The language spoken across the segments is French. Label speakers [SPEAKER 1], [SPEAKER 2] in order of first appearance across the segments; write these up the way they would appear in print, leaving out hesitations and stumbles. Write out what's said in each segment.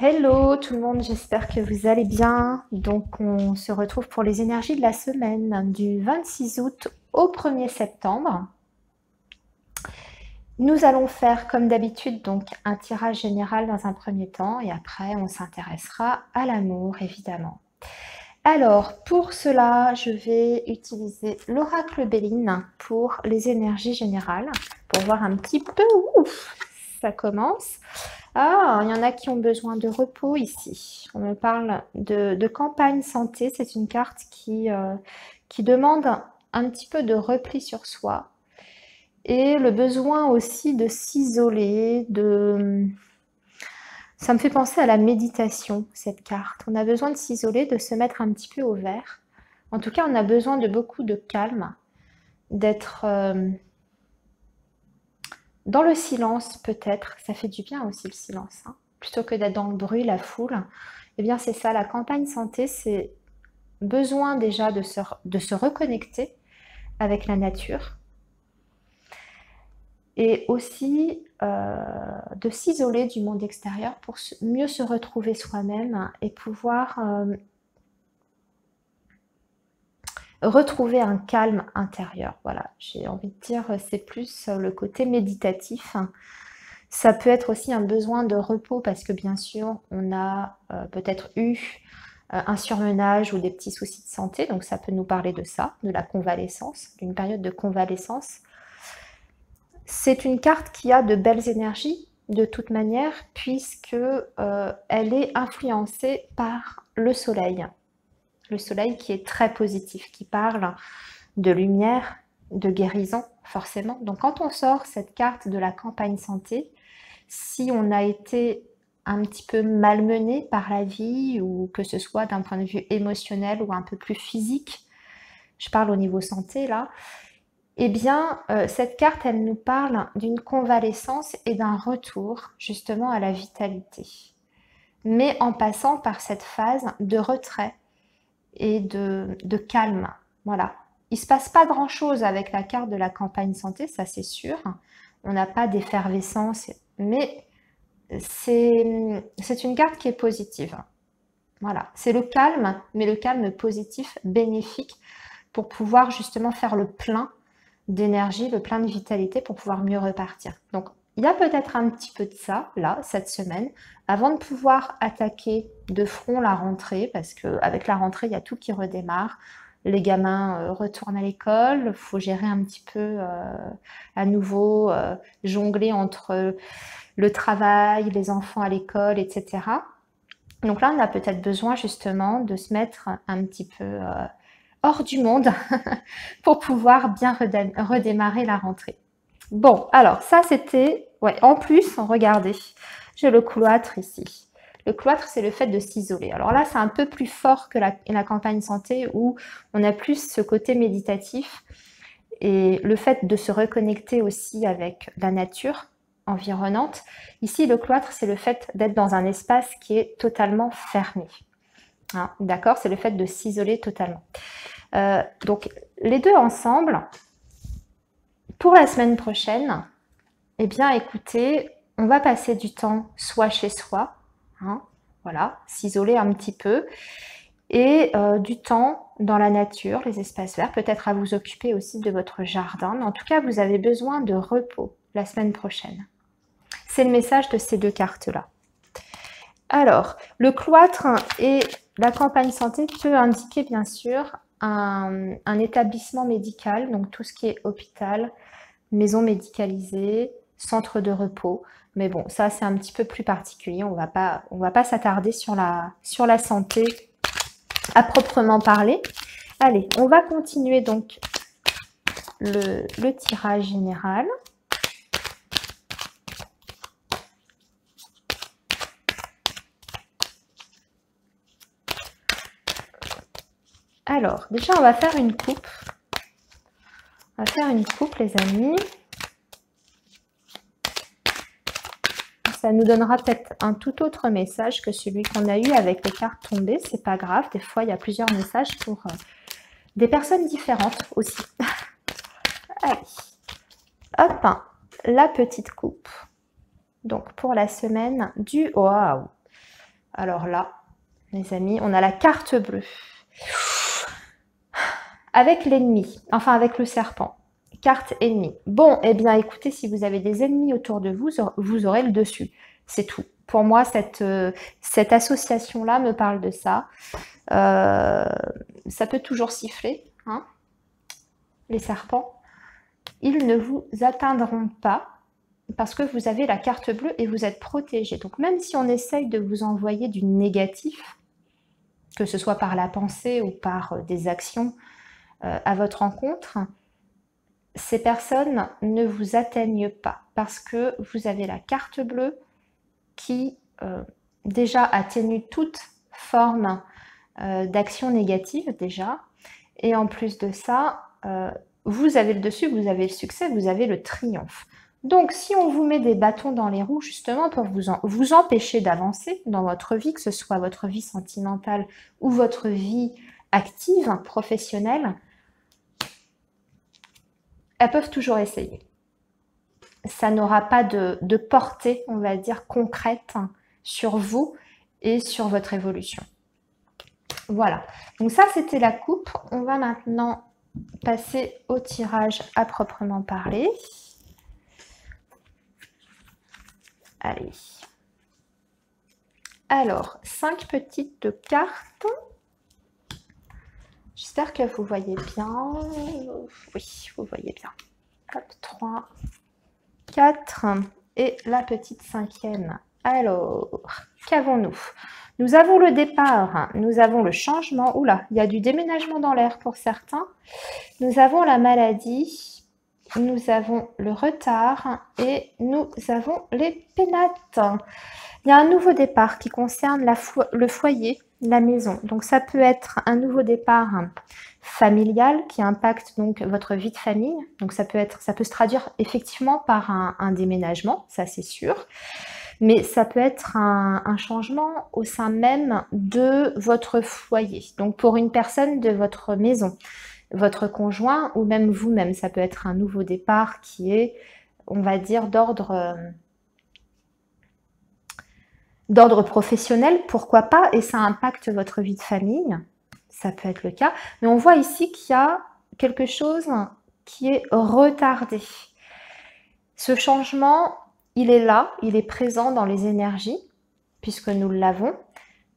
[SPEAKER 1] Hello tout le monde, j'espère que vous allez bien. Donc on se retrouve pour les énergies de la semaine du 26 août au 1er septembre. Nous allons faire comme d'habitude donc un tirage général dans un premier temps et après on s'intéressera à l'amour évidemment. Alors pour cela je vais utiliser l'oracle Béline pour les énergies générales pour voir un petit peu où ça commence. Ah, il y en a qui ont besoin de repos ici. On me parle de campagne santé. C'est une carte qui demande un petit peu de repli sur soi. Et le besoin aussi de s'isoler, Ça me fait penser à la méditation, cette carte. On a besoin de s'isoler, de se mettre un petit peu au vert. En tout cas, on a besoin de beaucoup de calme, d'être dans le silence peut-être. Ça fait du bien aussi le silence, hein. Plutôt que d'être dans le bruit, la foule. Eh bien c'est ça, la campagne santé, c'est besoin déjà de se reconnecter avec la nature et aussi de s'isoler du monde extérieur pour mieux se retrouver soi-même et pouvoir retrouver un calme intérieur. Voilà, j'ai envie de dire, c'est plus le côté méditatif. Ça peut être aussi un besoin de repos parce que bien sûr, on a peut-être eu un surmenage ou des petits soucis de santé, donc ça peut nous parler de ça, de la convalescence, d'une période de convalescence. C'est une carte qui a de belles énergies de toute manière puisque elle est influencée par le soleil qui est très positif, qui parle de lumière, de guérison forcément. Donc quand on sort cette carte de la campagne santé, si on a été un petit peu malmené par la vie ou que ce soit d'un point de vue émotionnel ou un peu plus physique, je parle au niveau santé là, eh bien cette carte elle nous parle d'une convalescence et d'un retour justement à la vitalité. Mais en passant par cette phase de retrait et de calme, voilà. Il ne se passe pas grand chose avec la carte de la campagne santé, ça c'est sûr. On n'a pas d'effervescence, mais c'est une carte qui est positive. Voilà, c'est le calme, mais le calme positif, bénéfique, pour pouvoir justement faire le plein d'énergie, le plein de vitalité, pour pouvoir mieux repartir. Donc, il y a peut-être un petit peu de ça, là, cette semaine, avant de pouvoir attaquer de front la rentrée, parce qu'avec la rentrée, il y a tout qui redémarre. Les gamins retournent à l'école, il faut gérer un petit peu à nouveau, jongler entre le travail, les enfants à l'école, etc. Donc là, on a peut-être besoin justement de se mettre un petit peu hors du monde pour pouvoir bien redémarrer la rentrée. Bon, alors ça c'était... Ouais, en plus, regardez, j'ai le cloître ici. Le cloître, c'est le fait de s'isoler. Alors là, c'est un peu plus fort que la campagne santé où on a plus ce côté méditatif et le fait de se reconnecter aussi avec la nature environnante. Ici, le cloître, c'est le fait d'être dans un espace qui est totalement fermé. Hein, d'accord? C'est le fait de s'isoler totalement. Donc, les deux ensemble, pour la semaine prochaine, eh bien, écoutez, on va passer du temps soit chez soi, hein, voilà, s'isoler un petit peu, et du temps dans la nature, les espaces verts, peut-être à vous occuper aussi de votre jardin. Mais en tout cas, vous avez besoin de repos la semaine prochaine. C'est le message de ces deux cartes-là. Alors, le cloître et la campagne santé peut indiquer bien sûr un établissement médical, donc tout ce qui est hôpital, maison médicalisée, centre de repos. Mais bon, ça c'est un petit peu plus particulier, on va pas s'attarder sur la santé à proprement parler. Allez, on va continuer donc le tirage général. Alors, déjà, on va faire une coupe. On va faire une coupe, les amis. Ça nous donnera peut-être un tout autre message que celui qu'on a eu avec les cartes tombées. C'est pas grave, des fois, il y a plusieurs messages pour des personnes différentes aussi. Allez, hop, la petite coupe. Donc, pour la semaine du... Waouh! Alors là, les amis, on a la carte bleue. Avec l'ennemi, enfin avec le serpent. Carte ennemie. Bon, eh bien écoutez, si vous avez des ennemis autour de vous, vous aurez le dessus. C'est tout. Pour moi, cette association-là me parle de ça. Ça peut toujours siffler, hein, les serpents. Ils ne vous atteindront pas parce que vous avez la carte bleue et vous êtes protégé. Donc même si on essaye de vous envoyer du négatif, que ce soit par la pensée ou par des actions à votre encontre, ces personnes ne vous atteignent pas parce que vous avez la carte bleue qui déjà atténue toute forme d'action négative déjà. Et en plus de ça, vous avez le dessus, vous avez le succès, vous avez le triomphe. Donc, si on vous met des bâtons dans les roues, justement, pour vous empêcher d'avancer dans votre vie, que ce soit votre vie sentimentale ou votre vie active, professionnelle, elles peuvent toujours essayer. Ça n'aura pas de portée, on va dire, concrète sur vous et sur votre évolution. Voilà. Donc ça, c'était la coupe. On va maintenant passer au tirage à proprement parler. Allez. Alors, 5 petites cartes. J'espère que vous voyez bien. Oui, vous voyez bien. Hop, 3, 4 et la petite 5e. Alors, qu'avons-nous? Nous avons le départ, nous avons le changement. Oula, il y a du déménagement dans l'air pour certains. Nous avons la maladie, nous avons le retard et nous avons les pénates. Il y a un nouveau départ qui concerne le foyer, la maison. Donc ça peut être un nouveau départ familial qui impacte donc votre vie de famille. Donc ça peut se traduire effectivement par un déménagement, ça c'est sûr. Mais ça peut être un changement au sein même de votre foyer. Donc pour une personne de votre maison, votre conjoint ou même vous-même, ça peut être un nouveau départ qui est, on va dire, d'ordre professionnel, pourquoi pas, et ça impacte votre vie de famille, ça peut être le cas. Mais on voit ici qu'il y a quelque chose qui est retardé. Ce changement, il est là, il est présent dans les énergies, puisque nous l'avons,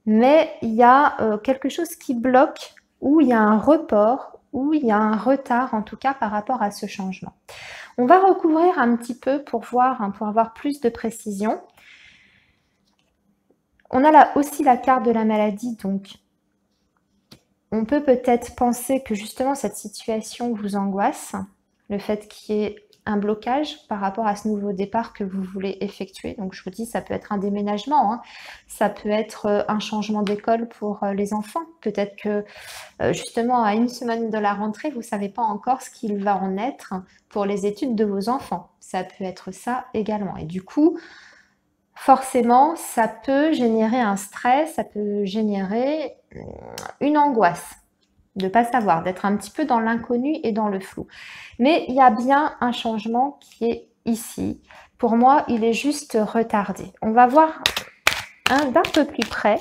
[SPEAKER 1] mais il y a quelque chose qui bloque, ou il y a un report, ou il y a un retard, en tout cas, par rapport à ce changement. On va recouvrir un petit peu pour voir, pour avoir plus de précision. On a là aussi la carte de la maladie, donc on peut peut-être penser que justement cette situation vous angoisse, le fait qu'il y ait un blocage par rapport à ce nouveau départ que vous voulez effectuer. Donc je vous dis, ça peut être un déménagement, hein. Ça peut être un changement d'école pour les enfants. Peut-être que justement à une semaine de la rentrée, vous ne savez pas encore ce qu'il va en être pour les études de vos enfants. Ça peut être ça également. Et du coup, forcément, ça peut générer un stress, ça peut générer une angoisse de ne pas savoir, d'être un petit peu dans l'inconnu et dans le flou. Mais il y a bien un changement qui est ici. Pour moi, il est juste retardé. On va voir un d'un peu plus près,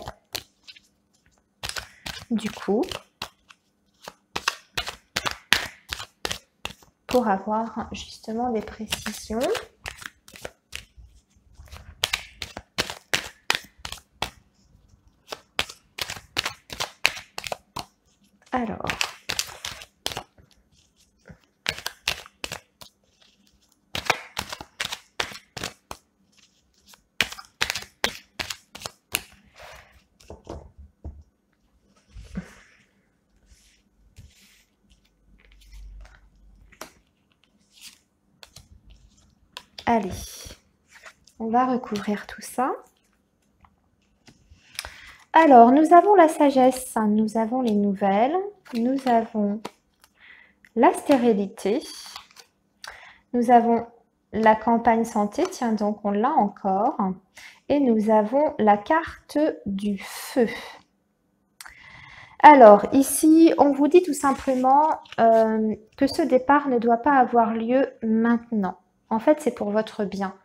[SPEAKER 1] du coup, pour avoir justement des précisions. Alors, allez, on va recouvrir tout ça. Alors, nous avons la sagesse, nous avons les nouvelles, nous avons la stérilité, nous avons la campagne santé, tiens donc on l'a encore, et nous avons la carte du feu. Alors, ici, on vous dit tout simplement que ce départ ne doit pas avoir lieu maintenant. En fait, c'est pour votre bien.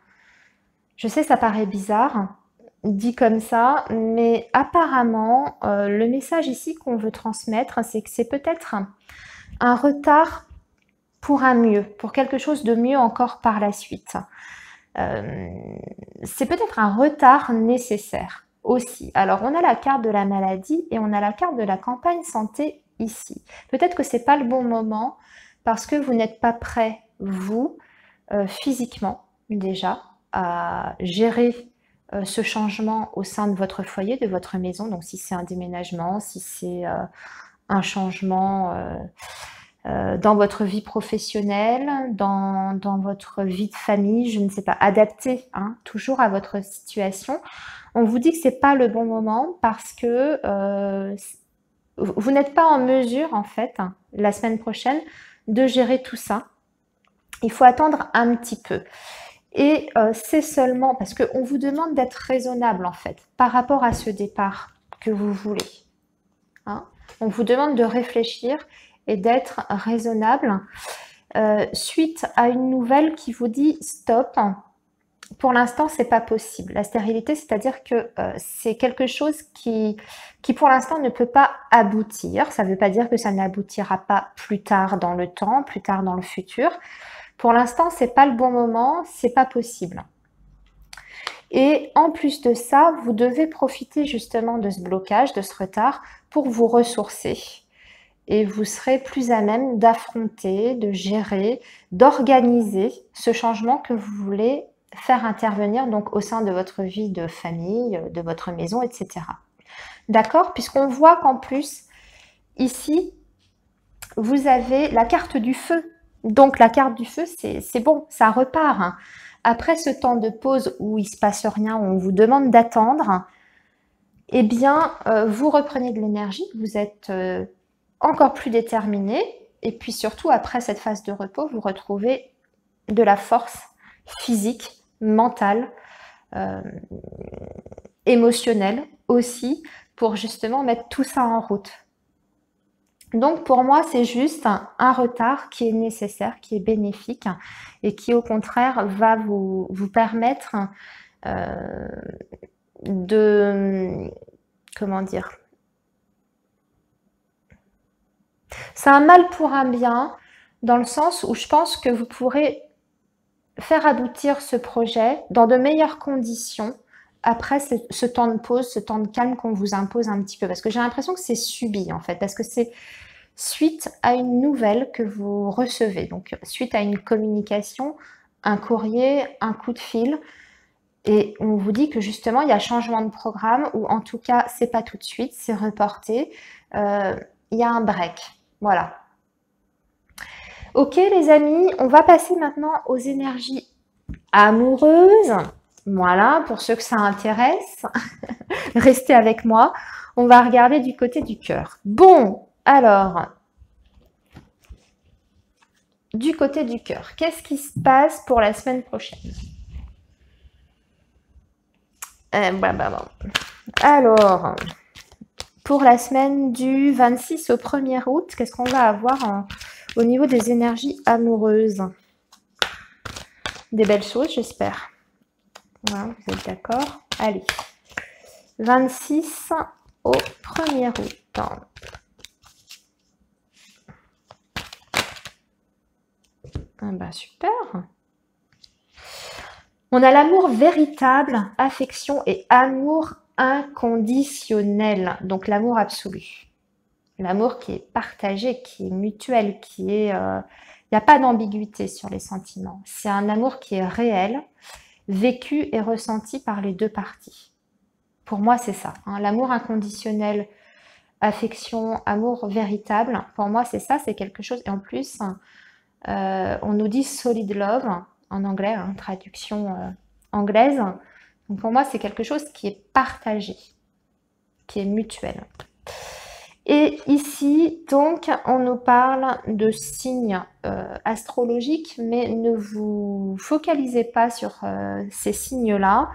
[SPEAKER 1] Je sais, ça paraît bizarre, dit comme ça, mais apparemment, le message ici qu'on veut transmettre, c'est que c'est peut-être un retard pour un mieux, pour quelque chose de mieux encore par la suite. C'est peut-être un retard nécessaire aussi. Alors, on a la carte de la maladie et on a la carte de la campagne santé ici. Peut-être que c'est pas le bon moment parce que vous n'êtes pas prêt, vous, physiquement déjà, à gérer ce changement au sein de votre foyer, de votre maison. Donc, si c'est un déménagement, si c'est un changement dans votre vie professionnelle, dans votre vie de famille, je ne sais pas, adapté hein, toujours à votre situation. On vous dit que c'est pas le bon moment parce que vous n'êtes pas en mesure, en fait, la semaine prochaine, de gérer tout ça. Il faut attendre un petit peu. Et c'est seulement parce qu'on vous demande d'être raisonnable, en fait, par rapport à ce départ que vous voulez. Hein. On vous demande de réfléchir et d'être raisonnable suite à une nouvelle qui vous dit stop. Pour l'instant, c'est pas possible. La stérilité, c'est-à-dire que c'est quelque chose qui pour l'instant ne peut pas aboutir. Ça ne veut pas dire que ça n'aboutira pas plus tard dans le temps, plus tard dans le futur. Pour l'instant, c'est pas le bon moment, c'est pas possible. Et en plus de ça, vous devez profiter justement de ce blocage, de ce retard, pour vous ressourcer. Et vous serez plus à même d'affronter, de gérer, d'organiser ce changement que vous voulez faire intervenir donc au sein de votre vie de famille, de votre maison, etc. D'accord? Puisqu'on voit qu'en plus, ici, vous avez la carte du feu. Donc la carte du feu, c'est bon, ça repart. Hein. Après ce temps de pause où il ne se passe rien, où on vous demande d'attendre, eh bien, vous reprenez de l'énergie, vous êtes encore plus déterminé. Et puis surtout, après cette phase de repos, vous retrouvez de la force physique, mentale, émotionnelle aussi, pour justement mettre tout ça en route. Donc pour moi, c'est juste un retard qui est nécessaire, qui est bénéfique et qui au contraire va vous permettre de... Comment dire? C'est un mal pour un bien, dans le sens où je pense que vous pourrez faire aboutir ce projet dans de meilleures conditions après ce temps de pause, ce temps de calme qu'on vous impose un petit peu. Parce que j'ai l'impression que c'est subi en fait, parce que c'est suite à une nouvelle que vous recevez. Donc suite à une communication, un courrier, un coup de fil. Et on vous dit que justement, il y a changement de programme, ou en tout cas, c'est pas tout de suite, c'est reporté. Il y a un break. Voilà. Ok les amis, on va passer maintenant aux énergies amoureuses. Voilà, pour ceux que ça intéresse, restez avec moi. On va regarder du côté du cœur. Bon, alors, du côté du cœur, qu'est-ce qui se passe pour la semaine prochaine? Alors, pour la semaine du 26 au 1er août, qu'est-ce qu'on va avoir au niveau des énergies amoureuses? Des belles choses, j'espère. Voilà, vous êtes d'accord? Allez, 26 au 1er août. Ah bah super. On a l'amour véritable, affection et amour inconditionnel. Donc l'amour absolu. L'amour qui est partagé, qui est mutuel, qui est... Il n'y a pas d'ambiguïté sur les sentiments. C'est un amour qui est réel, vécu et ressenti par les deux parties. Pour moi, c'est ça. Hein. L'amour inconditionnel, affection, amour véritable, pour moi, c'est ça, c'est quelque chose. Et en plus, on nous dit solid love en anglais, hein, traduction anglaise. Donc pour moi, c'est quelque chose qui est partagé, qui est mutuel. Et ici, donc, on nous parle de signes astrologiques, mais ne vous focalisez pas sur ces signes-là.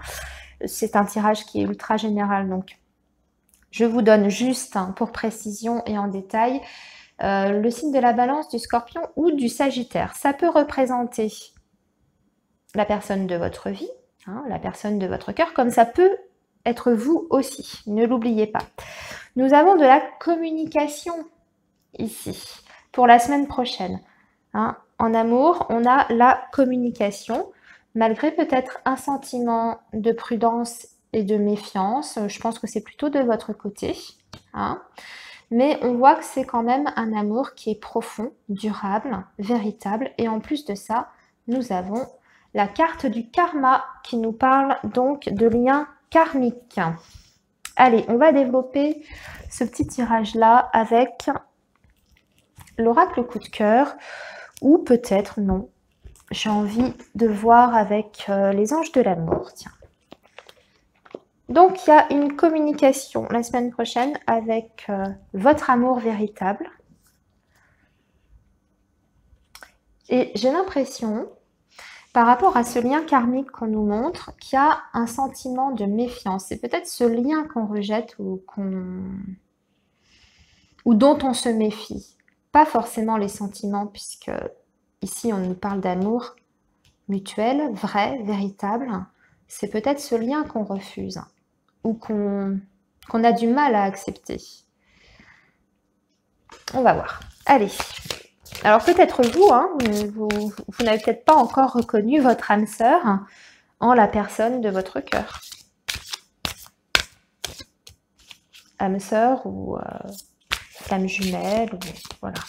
[SPEAKER 1] C'est un tirage qui est ultra général, donc je vous donne juste pour précision et en détail le signe de la Balance, du Scorpion ou du Sagittaire. Ça peut représenter la personne de votre vie, hein, la personne de votre cœur, comme ça peut être vous aussi, ne l'oubliez pas. Nous avons de la communication ici, pour la semaine prochaine. Hein. En amour, on a la communication, malgré peut-être un sentiment de prudence et de méfiance. Je pense que c'est plutôt de votre côté. Hein. Mais on voit que c'est quand même un amour qui est profond, durable, véritable. Et en plus de ça, nous avons la carte du karma qui nous parle donc de liens karmiques. Allez, on va développer ce petit tirage-là avec l'oracle coup de cœur, ou peut-être non. J'ai envie de voir avec les anges de l'amour, tiens. Donc, il y a une communication la semaine prochaine avec votre amour véritable. Et j'ai l'impression, par rapport à ce lien karmique qu'on nous montre, qu'il y a un sentiment de méfiance. C'est peut-être ce lien qu'on rejette ou dont on se méfie. Pas forcément les sentiments, puisque ici on nous parle d'amour mutuel, vrai, véritable. C'est peut-être ce lien qu'on refuse ou qu'on a du mal à accepter. On va voir. Allez. Alors peut-être vous, hein, vous n'avez peut-être pas encore reconnu votre âme sœur en la personne de votre cœur. Âme sœur ou flamme jumelle, ou, voilà.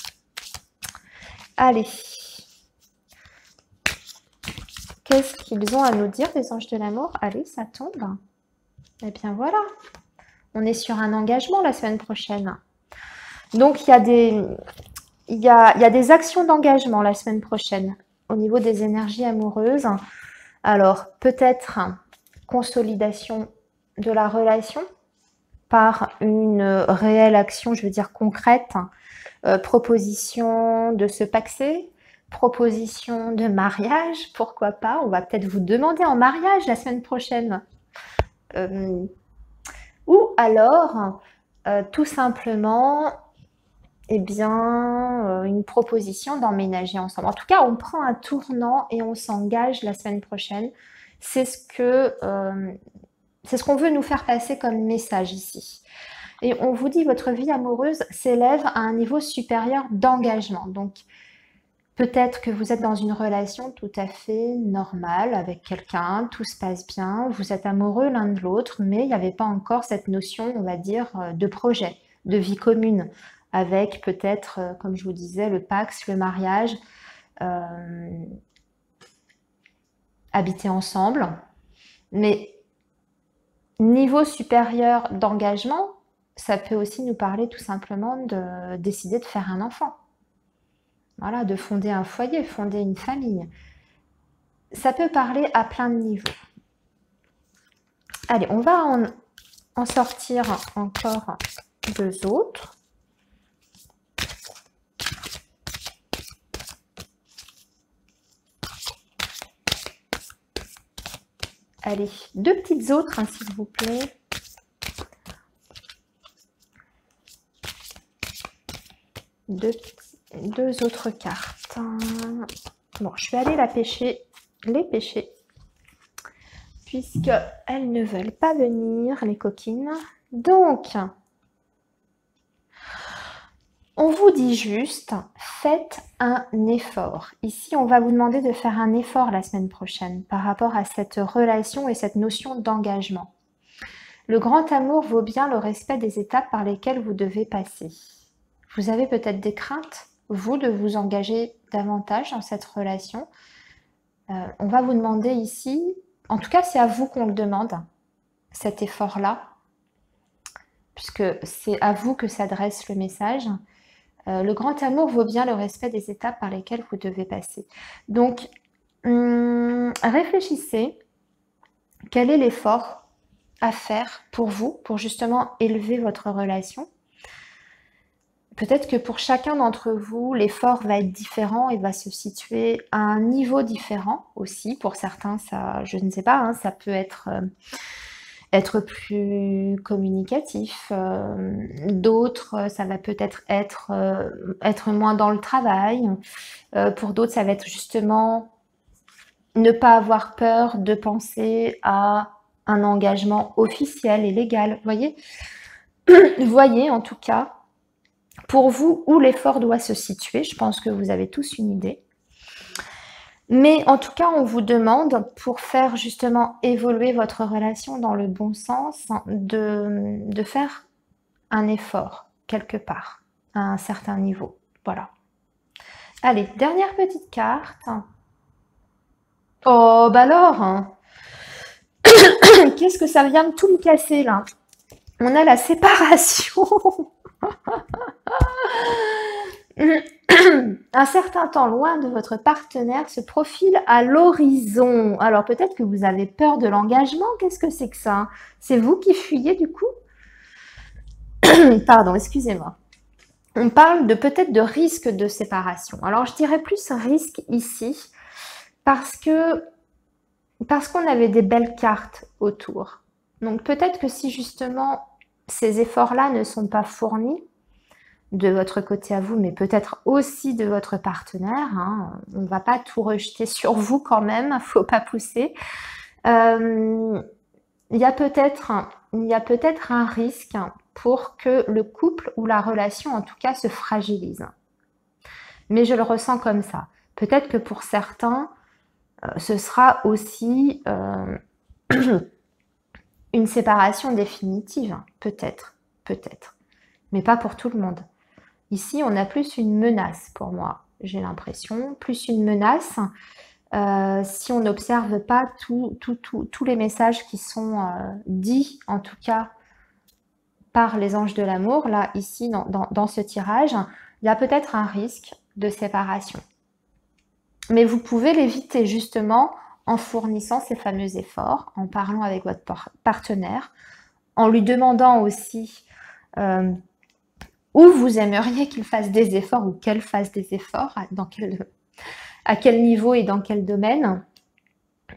[SPEAKER 1] Allez. Qu'est-ce qu'ils ont à nous dire, les anges de l'amour? Allez, ça tombe. Eh bien voilà, on est sur un engagement la semaine prochaine. Donc il y a des actions d'engagement la semaine prochaine au niveau des énergies amoureuses. Alors peut-être consolidation de la relation par une réelle action, je veux dire concrète, proposition de se paxer, proposition de mariage, pourquoi pas, on va peut-être vous demander en mariage la semaine prochaine. Ou alors, tout simplement, eh bien, une proposition d'emménager ensemble. En tout cas, on prend un tournant et on s'engage la semaine prochaine. C'est ce qu'on veut nous faire passer comme message ici. Et on vous dit, votre vie amoureuse s'élève à un niveau supérieur d'engagement. Donc, peut-être que vous êtes dans une relation tout à fait normale avec quelqu'un, tout se passe bien, vous êtes amoureux l'un de l'autre, mais il n'y avait pas encore cette notion, on va dire, de projet, de vie commune, avec peut-être, comme je vous disais, le pax, le mariage, habiter ensemble. Mais niveau supérieur d'engagement, ça peut aussi nous parler tout simplement de décider de faire un enfant. Voilà, de fonder un foyer, fonder une famille. Ça peut parler à plein de niveaux. Allez, on va en sortir encore 2 autres. Allez, 2 petites autres, hein, s'il vous plaît. Deux autres cartes. Bon, je vais aller les pêcher, puisqu'elles ne veulent pas venir, les coquines. Donc, on vous dit juste, faites un effort. Ici, on va vous demander de faire un effort la semaine prochaine par rapport à cette relation et cette notion d'engagement. Le grand amour vaut bien le respect des étapes par lesquelles vous devez passer. Vous avez peut-être des craintes, vous, de vous engager davantage dans cette relation. On va vous demander ici, en tout cas c'est à vous qu'on le demande, cet effort-là, puisque c'est à vous que s'adresse le message. Le grand amour vaut bien le respect des étapes par lesquelles vous devez passer. Donc, réfléchissez, quel est l'effort à faire pour vous, pour justement élever votre relation. Peut-être que pour chacun d'entre vous, l'effort va être différent et va se situer à un niveau différent aussi. Pour certains, ça, je ne sais pas, hein, ça peut être plus communicatif. D'autres, ça va peut-être être moins dans le travail. Pour d'autres, ça va être justement ne pas avoir peur de penser à un engagement officiel et légal. Voyez, voyez en tout cas, pour vous, où l'effort doit se situer. Je pense que vous avez tous une idée. Mais en tout cas, on vous demande, pour faire justement évoluer votre relation dans le bon sens, de faire un effort quelque part, à un certain niveau. Voilà. Allez, dernière petite carte. Oh, bah alors, hein. Qu'est-ce que ça vient de tout me casser là? On a la séparation. Un certain temps loin de votre partenaire se profile à l'horizon. Alors peut-être que vous avez peur de l'engagement. Qu'est-ce que c'est que ça? C'est vous qui fuyez du coup? Pardon, excusez-moi. On parle de peut-être de risque de séparation. Alors je dirais plus risque ici parce qu'on avait des belles cartes autour. Donc peut-être que si justement ces efforts-là ne sont pas fournis de votre côté à vous, mais peut-être aussi de votre partenaire, hein, on ne va pas tout rejeter sur vous quand même, il ne faut pas pousser. Il y a peut-être un risque pour que le couple ou la relation en tout cas se fragilise. Mais je le ressens comme ça. Peut-être que pour certains, ce sera aussi une séparation définitive, peut-être, mais pas pour tout le monde. Ici, on a plus une menace pour moi, j'ai l'impression, plus une menace si on n'observe pas tous les messages qui sont dits, en tout cas, par les anges de l'amour. Là, ici, dans ce tirage, il y a peut-être un risque de séparation. Mais vous pouvez l'éviter justement en fournissant ces fameux efforts, en parlant avec votre partenaire, en lui demandant aussi où vous aimeriez qu'il fasse des efforts ou qu'elle fasse des efforts, à quel niveau et dans quel domaine.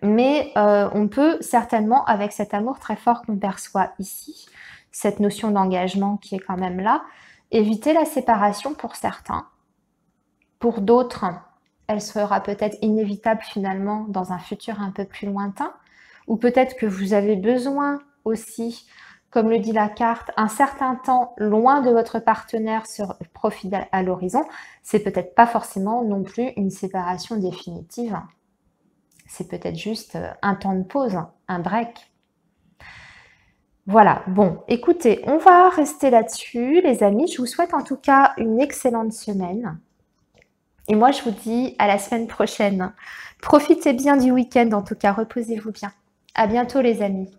[SPEAKER 1] Mais on peut certainement, avec cet amour très fort qu'on perçoit ici, cette notion d'engagement qui est quand même là, éviter la séparation pour certains. Pour d'autres, elle sera peut-être inévitable finalement dans un futur un peu plus lointain, ou peut-être que vous avez besoin aussi, comme le dit la carte, un certain temps loin de votre partenaire se profile à l'horizon. C'est peut-être pas forcément non plus une séparation définitive. C'est peut-être juste un temps de pause, un break. Voilà, bon, écoutez, on va rester là-dessus, les amis. Je vous souhaite en tout cas une excellente semaine. Et moi, je vous dis à la semaine prochaine. Profitez bien du week-end, en tout cas, reposez-vous bien. À bientôt, les amis.